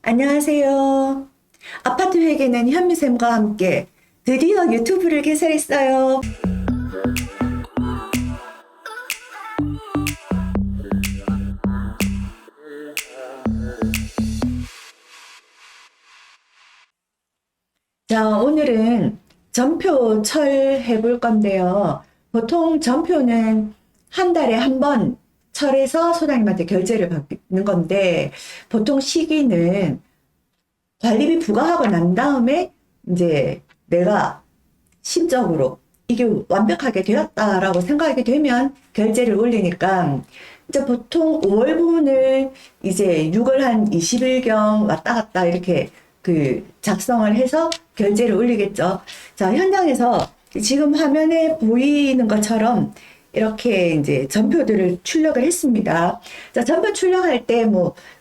안녕하세요. 아파트 회계는 현미쌤과 함께 드디어 유튜브를 개설했어요. 자, 오늘은 전표 철 해볼 건데요. 보통 전표는 한 달에 한 번 철해서 소장님한테 결제를 받는 건데, 보통 시기는 관리비 부과하고 난 다음에 이제 내가 심적으로 이게 완벽하게 되었다라고 생각하게 되면 결제를 올리니까 이제 보통 5월분을 이제 6월 한 20일경 왔다 갔다 이렇게 작성을 해서 결제를 올리겠죠. 자, 현장에서 지금 화면에 보이는 것처럼 이렇게 이제 전표들을 출력을 했습니다. 자, 전표 출력할 때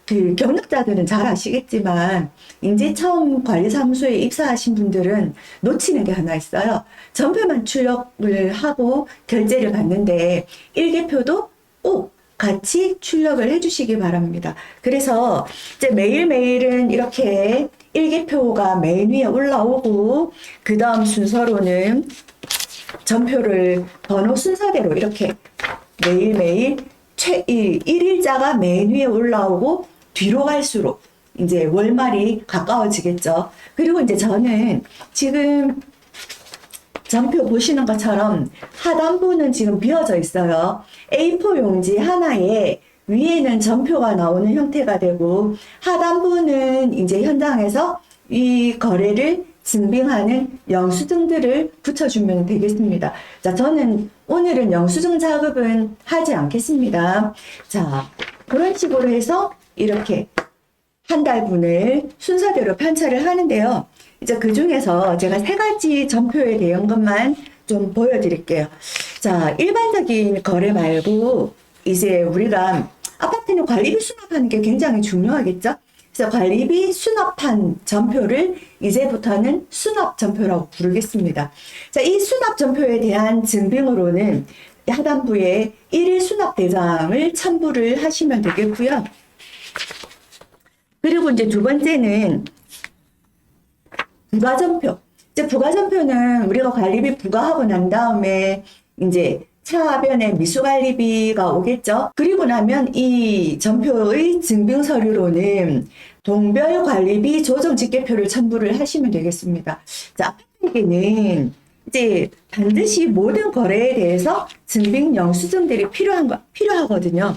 경력자들은 잘 아시겠지만, 이제 처음 관리사무소에 입사하신 분들은 놓치는 게 하나 있어요. 전표만 출력을 하고 결제를 받는데, 일개표도 꼭 같이 출력을 해주시기 바랍니다. 그래서 이제 매일매일은 이렇게 일개표가 맨 위에 올라오고, 그 다음 순서로는 전표를 번호 순서대로 이렇게 매일매일 일일자가 맨 위에 올라오고 뒤로 갈수록 이제 월말이 가까워지겠죠. 그리고 이제 저는 지금 전표 보시는 것처럼 하단부는 지금 비어져 있어요. A4 용지 하나에 위에는 전표가 나오는 형태가 되고, 하단부는 이제 현장에서 이 거래를 증빙하는 영수증들을 붙여주면 되겠습니다. 자, 저는 오늘은 영수증 작업은 하지 않겠습니다. 자, 그런 식으로 해서 이렇게 한 달분을 순서대로 편차를 하는데요. 이제 그 중에서 제가 세 가지 전표에 대한 것만 좀 보여드릴게요. 자, 일반적인 거래 말고 이제 우리가 아파트는 관리비 수납하는 게 굉장히 중요하겠죠? 그래서 관리비 수납한 전표를 이제부터는 수납 전표라고 부르겠습니다. 자, 이 수납 전표에 대한 증빙으로는 하단부에 1일 수납 대장을 첨부를 하시면 되겠고요. 그리고 이제 두 번째는 부가전표. 이제 부가전표는 우리가 관리비 부과하고 난 다음에 이제 차변에 미수관리비가 오겠죠. 그리고 나면 이 전표의 증빙서류로는 동별관리비 조정집계표를 첨부를 하시면 되겠습니다. 자, 아파트에게는 이제 반드시 모든 거래에 대해서 증빙 영수증들이 필요하거든요.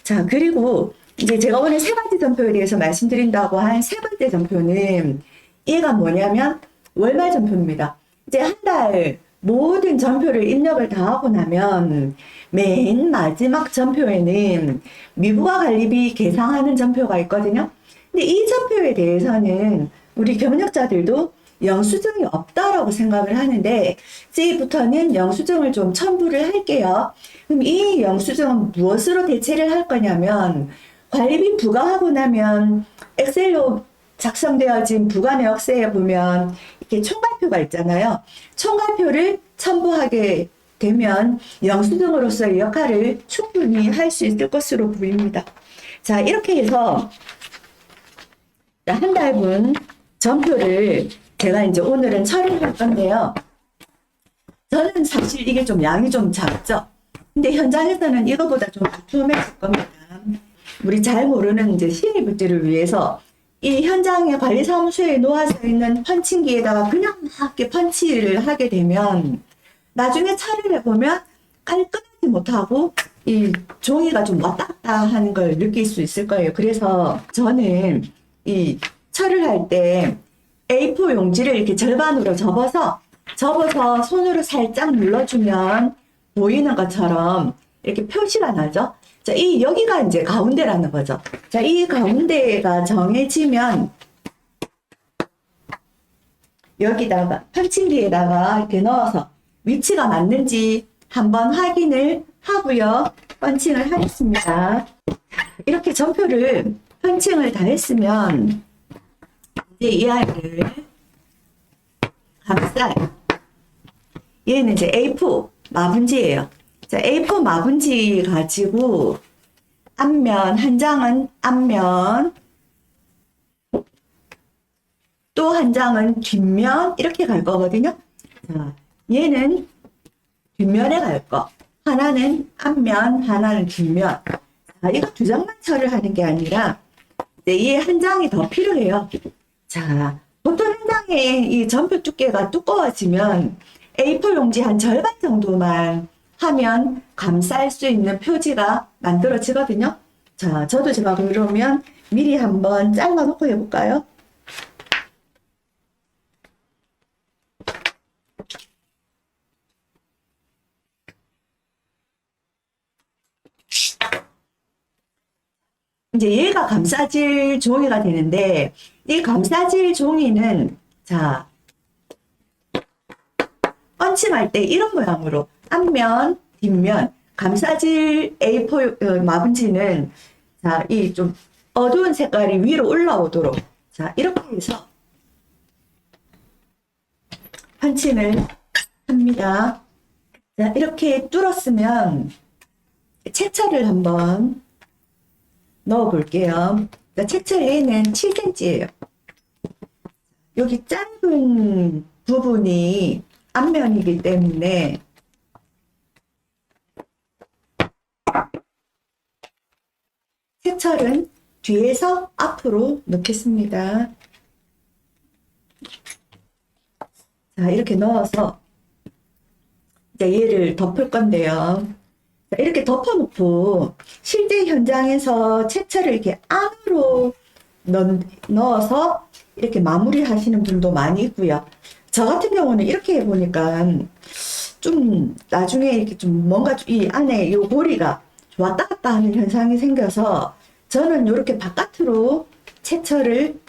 자, 그리고 이제 제가 오늘 세 가지 전표에 대해서 말씀드린다고 한 세 번째 전표는 얘가 뭐냐면 월말 전표입니다. 이제 한 달 모든 전표를 입력을 다 하고 나면 맨 마지막 전표에는 미부과 관리비 계상하는 전표가 있거든요. 근데 이 전표에 대해서는 우리 경력자들도 영수증이 없다라고 생각을 하는데, 이제부터는 영수증을 좀 첨부를 할게요. 그럼 이 영수증은 무엇으로 대체를 할 거냐면, 관리비 부과하고 나면 엑셀로 작성되어진 부가내역서에 보면 이렇게 총괄표가 있잖아요. 총괄표를 첨부하게 되면 영수증으로서의 역할을 충분히 할 수 있을 것으로 보입니다. 자, 이렇게 해서 한 달분 전표를 제가 이제 오늘은 처리할 건데요. 저는 사실 이게 좀 양이 좀 작죠. 근데 현장에서는 이거보다 좀 두툼해질 겁니다. 우리 잘 모르는 이제 신입들을 위해서 이 현장의 관리사무소에 놓아져 있는 펀칭기에다가 그냥 막 이렇게 펀치를 하게 되면 나중에 처리를 해보면 깔끔하지 못하고 이 종이가 좀 왔다 갔다 하는 걸 느낄 수 있을 거예요. 그래서 저는 이 처리를 할 때 A4 용지를 이렇게 절반으로 접어서 손으로 살짝 눌러주면 보이는 것처럼 이렇게 표시가 나죠. 자, 여기가 이제 가운데라는 거죠. 자, 이 가운데가 정해지면 여기다가 펀칭기에다가 이렇게 넣어서 위치가 맞는지 한번 확인을 하고요. 펀칭을 하겠습니다. 이렇게 전표를 펀칭을 다 했으면 이제 이 아이를 감쌀. 얘는 이제 A4 마분지예요. 자, A4 마분지 가지고 앞면, 한 장은 앞면, 또 한 장은 뒷면 이렇게 갈 거거든요. 자, 얘는 뒷면에 갈 거. 하나는 앞면, 하나는 뒷면. 자, 이거 두 장만 처리를 하는 게 아니라 이 한 장이 더 필요해요. 자, 보통 한 장의 이 전표 두께가 두꺼워지면 A4 용지 한 절반 정도만 하면 감쌀 수 있는 표지가 만들어지거든요. 자, 제가 그러면 미리 한번 잘라 놓고 해볼까요? 이제 얘가 감싸질 종이가 되는데, 이 감싸질 종이는, 자, 펀칭할 때 이런 모양으로, 앞면, 뒷면, 감싸질 A4 마분지는, 자, 이 좀 어두운 색깔이 위로 올라오도록, 자, 이렇게 해서 펀칭을 합니다. 자, 이렇게 뚫었으면, 채철을 한번 넣어 볼게요. 채철에는 7cm예요. 여기 짧은 부분이 앞면이기 때문에 채철은 뒤에서 앞으로 넣겠습니다. 자, 이렇게 넣어서 이제 얘를 덮을 건데요. 이렇게 덮어놓고 실제 현장에서 채철을 이렇게 안으로 넣어서 이렇게 마무리 하시는 분도 많이 있고요. 저 같은 경우는 이렇게 해보니까 좀 나중에 이렇게 좀 뭔가 이 안에 요 고리가 왔다 갔다 하는 현상이 생겨서 저는 이렇게 바깥으로 채철을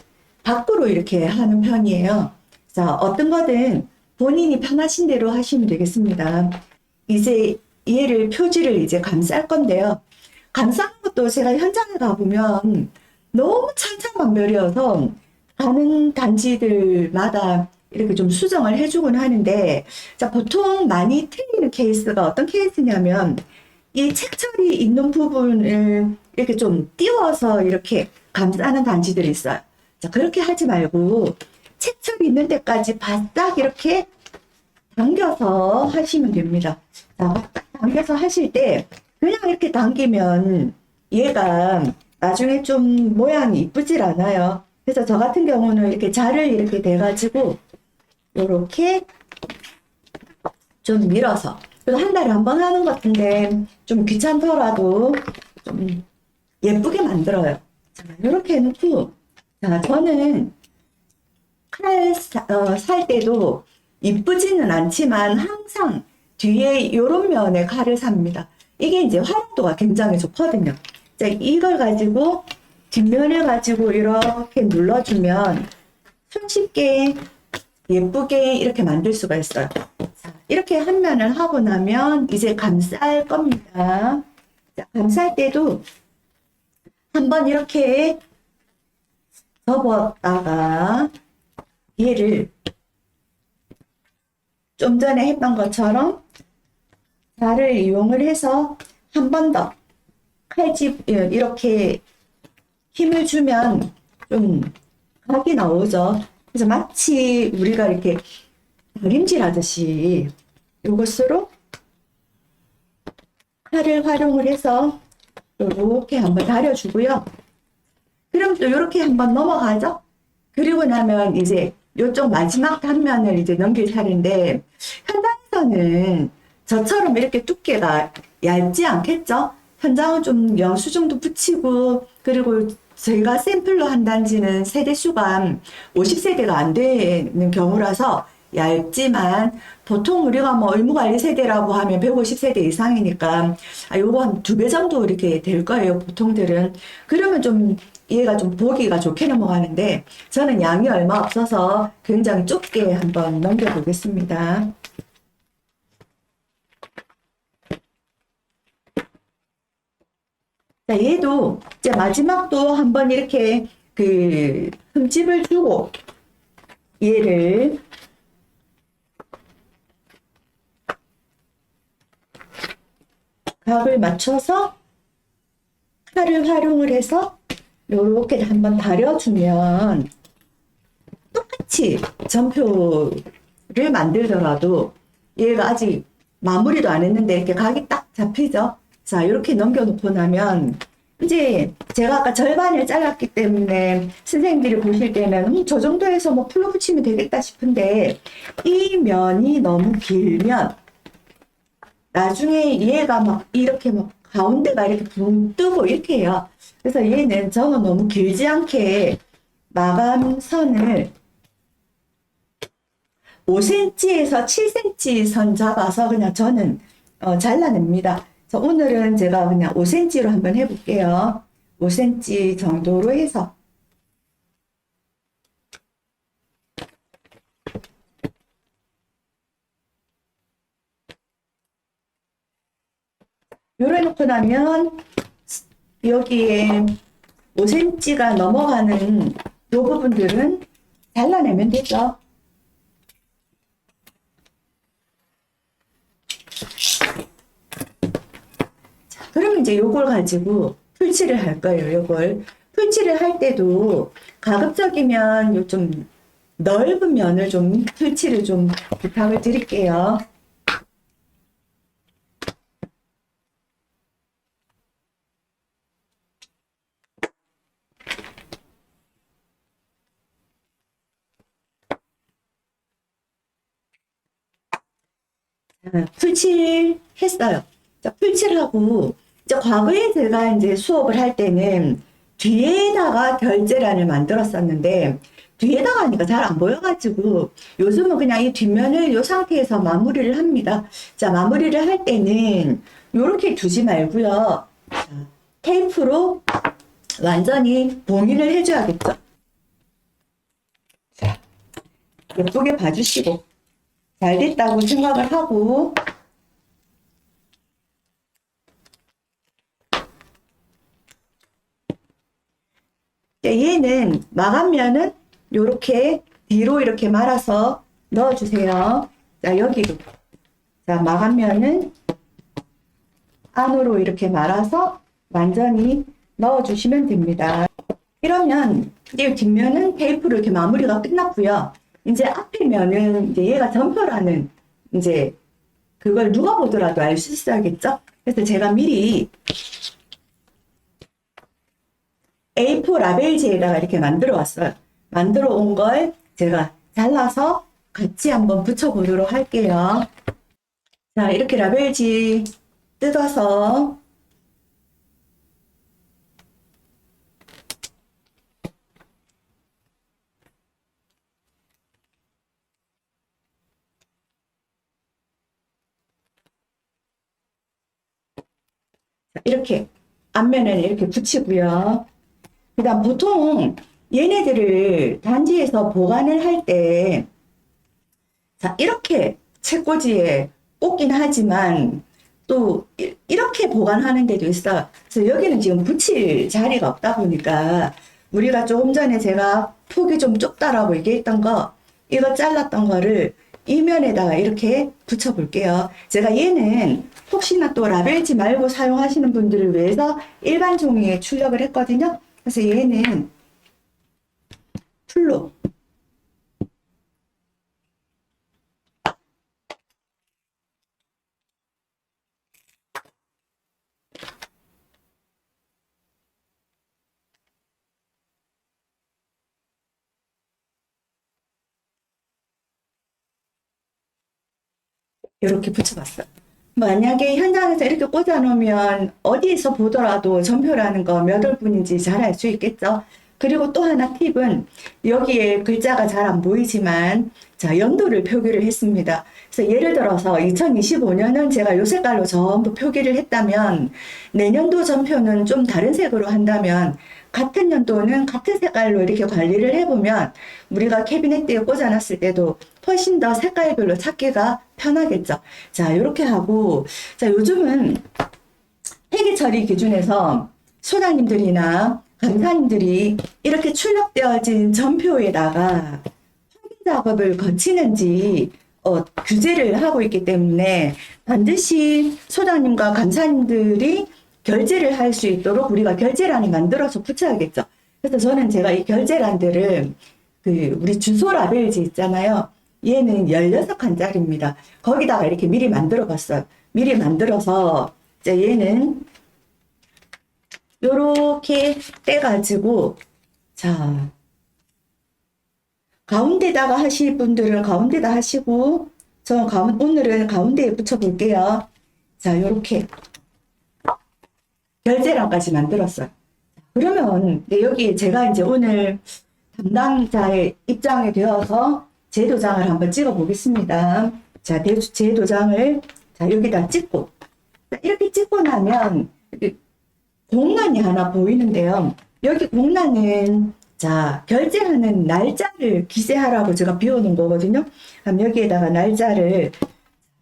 밖으로 이렇게 하는 편이에요. 자, 어떤 거든 본인이 편하신 대로 하시면 되겠습니다. 이제 얘를 표지를 이제 감쌀 건데요. 감싸는 것도 제가 현장에 가보면 너무 천차만별이어서 가는 단지들마다 이렇게 좀 수정을 해주곤 하는데, 자, 보통 많이 틀리는 케이스가 어떤 케이스냐면 이 책철이 있는 부분을 이렇게 좀 띄워서 이렇게 감싸는 단지들이 있어요. 자, 그렇게 하지 말고 책철이 있는 데까지 바싹 이렇게 당겨서 하시면 됩니다. 자, 당겨서 하실 때 그냥 이렇게 당기면 얘가 나중에 좀 모양이 이쁘질 않아요. 그래서 저 같은 경우는 이렇게 자를 이렇게 대가지고 이렇게 좀 밀어서 한 달에 한 번 하는 것 같은데 좀 귀찮더라도 좀 예쁘게 만들어요. 자, 이렇게 해놓고, 자, 저는 칼 살 때도 이쁘지는 않지만 항상 뒤에 이런 면에 칼을 삽니다. 이게 이제 활용도가 굉장히 좋거든요. 자, 이걸 가지고 뒷면을 가지고 이렇게 눌러주면 손쉽게 예쁘게 이렇게 만들 수가 있어요. 자, 이렇게 한 면을 하고 나면 이제 감쌀 겁니다. 자, 감쌀 때도 한번 이렇게 접었다가 얘를 좀 전에 했던 것처럼 자를 이용을 해서 한 번 더 칼집 이렇게 힘을 주면 좀 각이 나오죠. 그래서 마치 우리가 이렇게 다림질 하듯이 이것으로 칼을 활용을 해서 이렇게 한번 다려주고요. 그럼 또 이렇게 한번 넘어가죠. 그리고 나면 이제 이쪽 마지막 단면을 이제 넘길 차례인데, 현장에서는 저처럼 이렇게 두께가 얇지 않겠죠? 현장은 좀 영수증도 붙이고, 그리고 저희가 샘플로 한 단지는 세대수가 50세대가 안 되는 경우라서 얇지만, 보통 우리가 뭐 의무관리 세대라고 하면 150세대 이상이니까 요거 한 2배 정도 이렇게 될 거예요, 보통들은. 그러면 좀 얘가 좀 보기가 좋게 넘어가는데, 저는 양이 얼마 없어서 굉장히 좁게 한번 넘겨보겠습니다. 자, 얘도 이제 마지막도 한번 이렇게 그 흠집을 주고 얘를 각을 맞춰서 칼을 활용을 해서 요렇게 한번 다려주면 똑같이 7cm 점표를 만들더라도 얘가 아직 마무리도 안 했는데 이렇게 각이 딱 잡히죠. 자, 이렇게 넘겨놓고 나면 이제 제가 아까 절반을 잘랐기 때문에 선생님들이 보실 때는 저 정도에서 뭐 풀로 붙이면 되겠다 싶은데 이 면이 너무 길면 나중에 얘가 막 이렇게 막 가운데가 이렇게 붕 뜨고 이렇게 해요. 그래서 얘는 저는 너무 길지 않게 마감선을 5cm에서 7cm 선 잡아서 그냥 저는 잘라냅니다. 그래서 오늘은 제가 그냥 5cm로 한번 해볼게요. 5cm 정도로 해서 요래 놓고 나면 여기에 5cm가 넘어가는 요 부분들은 잘라내면 되죠. 자, 그러면 이제 요걸 가지고 풀칠을 할 거예요. 요걸 풀칠을 할 때도 가급적이면 요 좀 넓은 면을 좀 풀칠을 좀 부탁을 드릴게요. 풀칠 했어요. 자, 풀칠하고, 이제 과거에 제가 이제 수업을 할 때는 뒤에다가 결제란을 만들었었는데, 뒤에다가 하니까 잘 안 보여가지고, 요즘은 그냥 이 뒷면을 이 상태에서 마무리를 합니다. 자, 마무리를 할 때는, 요렇게 두지 말고요. 자, 테이프로 완전히 봉인을 해줘야겠죠. 자, 예쁘게 봐주시고. 잘 됐다고 생각을 하고 얘는 마감면은 요렇게 뒤로 이렇게 말아서 넣어주세요. 자, 여기도 자, 마감면은 안으로 이렇게 말아서 완전히 넣어주시면 됩니다. 이러면 이제 뒷면은 테이프로 이렇게 마무리가 끝났고요. 이제 앞에 면은 이제 얘가 점표라는 이제 그걸 누가 보더라도 알 수 있어야겠죠? 그래서 제가 미리 A4 라벨지에다가 이렇게 만들어 왔어요. 만들어 온 걸 제가 잘라서 같이 한번 붙여 보도록 할게요. 자, 이렇게 라벨지 뜯어서 이렇게 앞면에는 이렇게 붙이고요. 그 다음 보통 얘네들을 단지에서 보관을 할 때 자, 이렇게 책꽂이에 꽂긴 하지만 또 이렇게 보관하는 데도 있어요. 그래서 여기는 지금 붙일 자리가 없다 보니까 우리가 조금 전에 제가 폭이 좀 좁다라고 얘기했던 거 이거 잘랐던 거를 이면에다가 이렇게 붙여 볼게요. 제가 얘는 혹시나 또 라벨지 말고 사용하시는 분들을 위해서 일반 종이에 출력을 했거든요. 그래서 얘는 풀로 이렇게 붙여봤어요. 만약에 현장에서 이렇게 꽂아놓으면 어디에서 보더라도 점표라는 거 몇 월분인지 잘 알 수 있겠죠. 그리고 또 하나 팁은 여기에 글자가 잘 안 보이지만 자, 연도를 표기를 했습니다. 그래서 예를 들어서 2025년은 제가 요 색깔로 전부 표기를 했다면 내년도 점표는 좀 다른 색으로 한다면 같은 연도는 같은 색깔로 이렇게 관리를 해보면 우리가 캐비넷대에 꽂아놨을 때도 훨씬 더 색깔별로 찾기가 편하겠죠. 자, 이렇게 하고 자, 요즘은 회계 처리 기준에서 소장님들이나 간사님들이 이렇게 출력되어진 전표에다가 확인 작업을 거치는지 규제를 하고 있기 때문에 반드시 소장님과 간사님들이 결제를 할 수 있도록 우리가 결제란을 만들어서 붙여야겠죠. 그래서 저는 제가 이 결제란들을 우리 주소 라벨지 있잖아요. 얘는 16칸짜리입니다. 거기다가 이렇게 미리 만들어 봤어요. 미리 만들어서 이제 얘는 요렇게 떼가지고 자 가운데다가 하실 분들은 가운데다 하시고 저 오늘은 가운데에 붙여 볼게요. 자 요렇게 결제란까지 만들었어요. 그러면 여기 제가 이제 오늘 담당자의 입장에 되어서 제 도장을 한번 찍어 보겠습니다. 자, 제 도장을 자, 여기다 찍고 이렇게 찍고 나면 공란이 하나 보이는데요. 여기 공란은 자, 결제하는 날짜를 기재하라고 제가 비워놓은 거거든요. 그럼 여기에다가 날짜를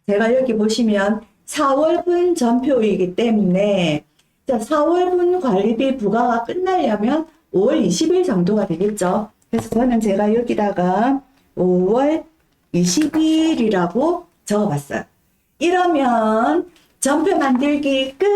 제가 여기 보시면 4월분 전표이기 때문에 자, 4월분 관리비 부과가 끝나려면 5월 20일 정도가 되겠죠. 그래서 저는 제가 여기다가 5월 20일이라고 적어봤어요. 이러면 전표 만들기 끝!